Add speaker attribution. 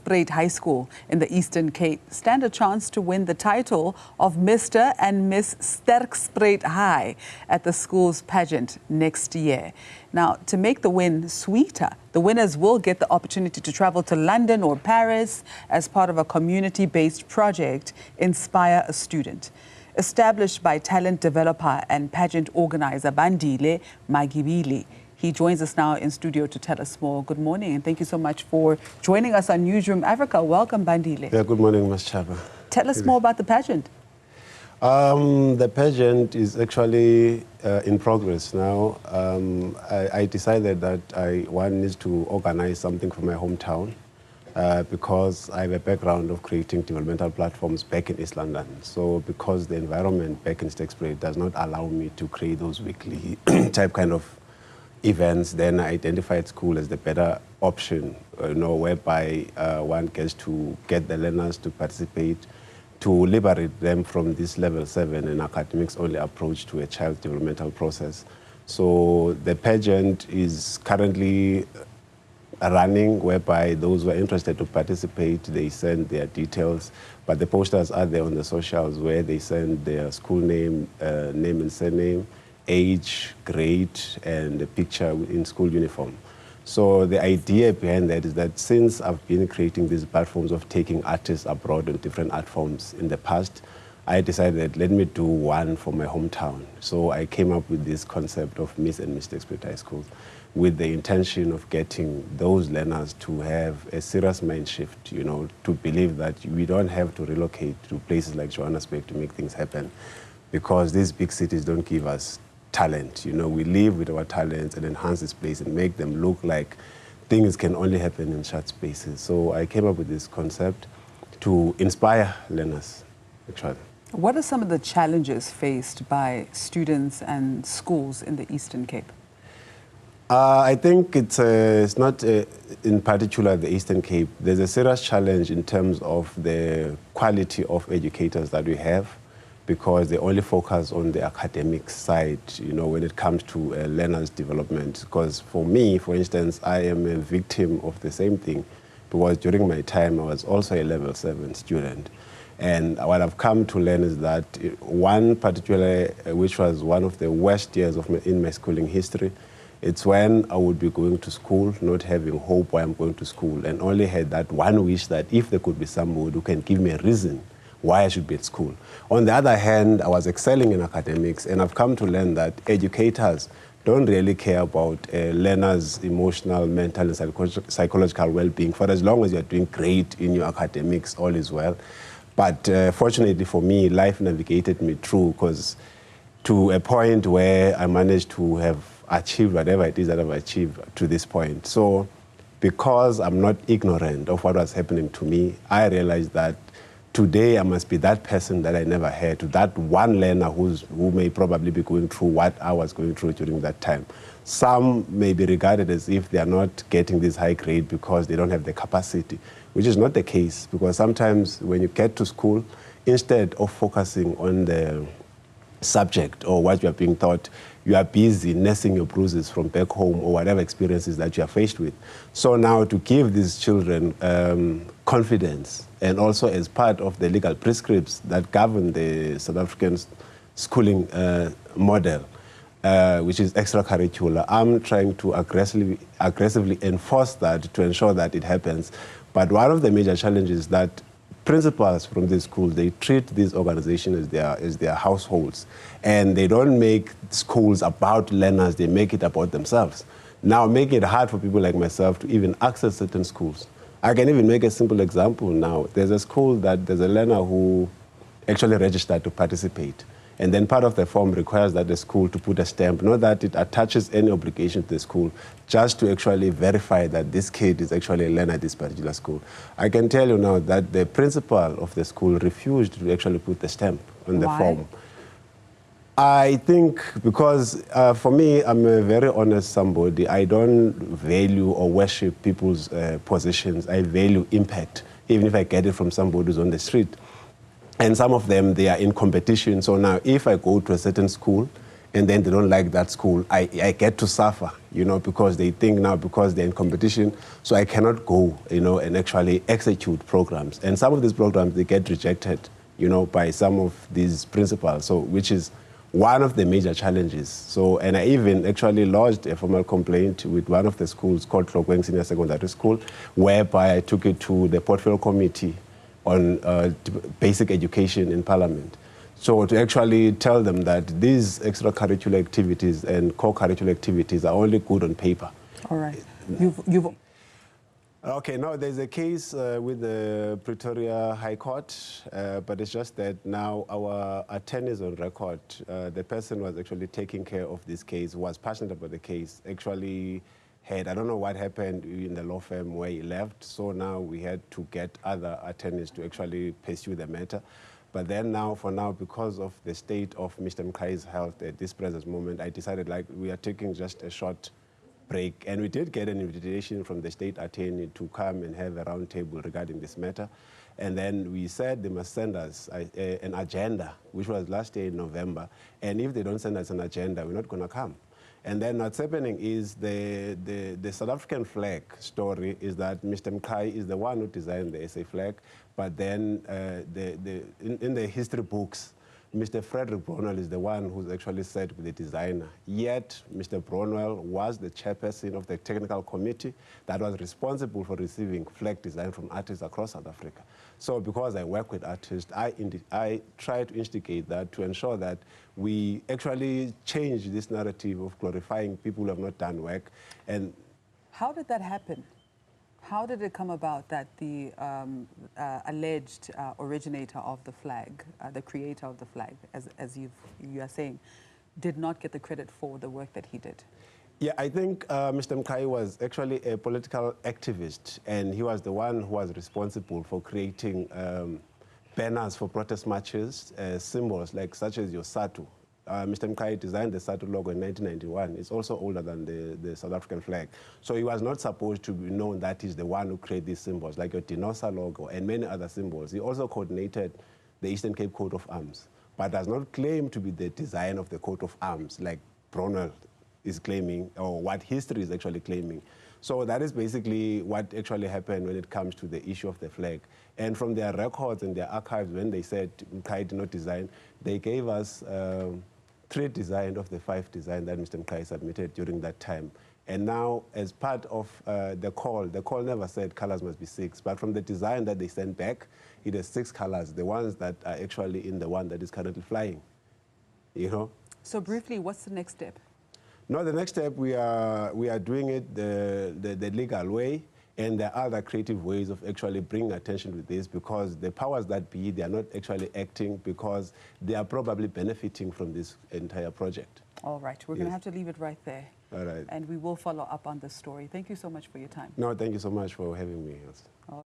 Speaker 1: Sterkspruit High School in the Eastern Cape stand a chance to win the title of Mr. and Miss Sterkspruit High at the school's pageant next year. Now, to make the win sweeter, the winners will get the opportunity to travel to London or Paris as part of a community-based project, Inspire a Student. Established by talent developer and pageant organizer Bandile Magibili. He joins us now in studio to tell us more. Good morning, and thank you so much for joining us on Newsroom Africa. Welcome, Bandile.
Speaker 2: Yeah, good morning, Ms. Chaba.
Speaker 1: Tell us more about the pageant.
Speaker 2: The pageant is actually in progress now. I decided that I wanted to organize something for my hometown because I have a background of creating developmental platforms back in East London. So because the environment back in Sterkspruit does not allow me to create those weekly type kind of events, then I identified school as the better option, whereby one gets to get the learners to participate, to liberate them from this level 7 and academics only approach to a child developmental process. So the pageant is currently running, whereby those who are interested to participate, they send their details, but the posters are there on the socials where they send their school name, name and surname, age, grade, and a picture in school uniform. So the idea behind that is that since I've been creating these platforms of taking artists abroad on different art forms in the past, I decided, let me do one for my hometown. So I came up with this concept of Miss and Miss Sterkspruit High School with the intention of getting those learners to have a serious mind shift, to believe that we don't have to relocate to places like Johannesburg to make things happen, because these big cities don't give us talent. We live with our talents and enhance this place and make them look like things can only happen in short spaces. So I came up with this concept to inspire learners, actually.
Speaker 1: What are some of the challenges faced by students and schools in the Eastern Cape?
Speaker 2: I think it's not in particular the Eastern Cape. There's a serious challenge in terms of the quality of educators that we have, because they only focus on the academic side, when it comes to learners' development. Because for me, for instance, I am a victim of the same thing, because during my time, I was also a level 7 student. And what I've come to learn is that one particular, which was one of the worst years in my schooling history, it's when I would be going to school, not having hope why I'm going to school, and only had that one wish that if there could be somebody who can give me a reason why I should be at school. On the other hand, I was excelling in academics, and I've come to learn that educators don't really care about learners' emotional, mental, and psychological well-being. For as long as you're doing great in your academics, all is well. But fortunately for me, life navigated me through, because to a point where I managed to have achieved whatever it is that I've achieved to this point. So because I'm not ignorant of what was happening to me, I realized that today I must be that person that I never had, to that one learner who may probably be going through what I was going through during that time. Some may be regarded as if they are not getting this high grade because they don't have the capacity, which is not the case, because sometimes when you get to school, instead of focusing on the subject or what you are being taught, you are busy nursing your bruises from back home or whatever experiences that you are faced with. So now to give these children confidence, and also as part of the legal prescripts that govern the South African schooling model, which is extracurricular, I'm trying to aggressively enforce that to ensure that it happens. But one of the major challenges is that principals from this school, they treat these organizations as their households, and they don't make schools about learners, they make it about themselves. Now, making it hard for people like myself to even access certain schools. I can even make a simple example now. There's a school that there's a learner who actually registered to participate. And then part of the form requires that the school to put a stamp, not that it attaches any obligation to the school, just to actually verify that this kid is actually a learner at this particular school. I can tell you now that the principal of the school refused to actually put the stamp on the form. I think because for me, I'm a very honest somebody. I don't value or worship people's positions. I value impact, even if I get it from somebody who's on the street. And some of them, they are in competition. So now if I go to a certain school and then they don't like that school, I get to suffer, you know, because they think now because they're in competition, so I cannot go, you know, and actually execute programs. And some of these programs, they get rejected, you know, by some of these principals, so which is one of the major challenges. So, and I even actually lodged a formal complaint with one of the schools called Tlokeng Senior Secondary School, whereby I took it to the Portfolio Committee on Basic Education in Parliament. So to actually tell them that these extracurricular activities and co-curricular activities are only good on paper.
Speaker 1: All right. You've
Speaker 2: Okay, now there's a case with the Pretoria High Court, but it's just that now our attorneys on record, the person who was actually taking care of this case, was passionate about the case, actually had, I don't know what happened in the law firm where he left, so now we had to get other attorneys to actually pursue the matter. But then now, for now, because of the state of Mr. Mkhai's health at this present moment, I decided like we are taking just a short break, and we did get an invitation from the state attorney to come and have a round table regarding this matter. And then we said they must send us an agenda, which was last year in November. And if they don't send us an agenda, we're not going to come. And then what's happening is the South African flag story is that Mr. Mkhai is the one who designed the SA flag, but then in the history books, Mr. Frederick Bronwell is the one who's actually said with the designer. Yet, Mr. Bronwell was the chairperson of the technical committee that was responsible for receiving flag design from artists across South Africa. So because I work with artists, I try to instigate that to ensure that we actually change this narrative of glorifying people who have not done work. And
Speaker 1: how did that happen? How did it come about that the alleged originator of the flag, the creator of the flag, as you are saying, did not get the credit for the work that he did?
Speaker 2: Yeah, I think Mr. Mkhai was actually a political activist, and he was the one who was responsible for creating banners for protest marches, symbols like such as your SATU. Mr. Mkhai designed the SATU logo in 1991. It's also older than the South African flag. So he was not supposed to be known that he's the one who created these symbols, like your Dinosa logo and many other symbols. He also coordinated the Eastern Cape coat of arms, but does not claim to be the design of the coat of arms, like Bronwell is claiming, or what history is actually claiming. So that is basically what actually happened when it comes to the issue of the flag. And from their records and their archives, when they said Mkhai did not design, they gave us 3 designs of the 5 designs that Mr. Mkhai submitted during that time. And now, as part of the call never said colors must be 6, but from the design that they sent back, it has 6 colors, the ones that are actually in the one that is currently flying, you know?
Speaker 1: So briefly, what's the next step?
Speaker 2: No, the next step, we are doing it the legal way, and there are other creative ways of actually bringing attention to this, because the powers that be, they are not actually acting because they are probably benefiting from this entire project.
Speaker 1: All right, we're going to have to leave it right there.
Speaker 2: All right.
Speaker 1: And we will follow up on this story. Thank you so much for your time.
Speaker 2: No, thank you so much for having me.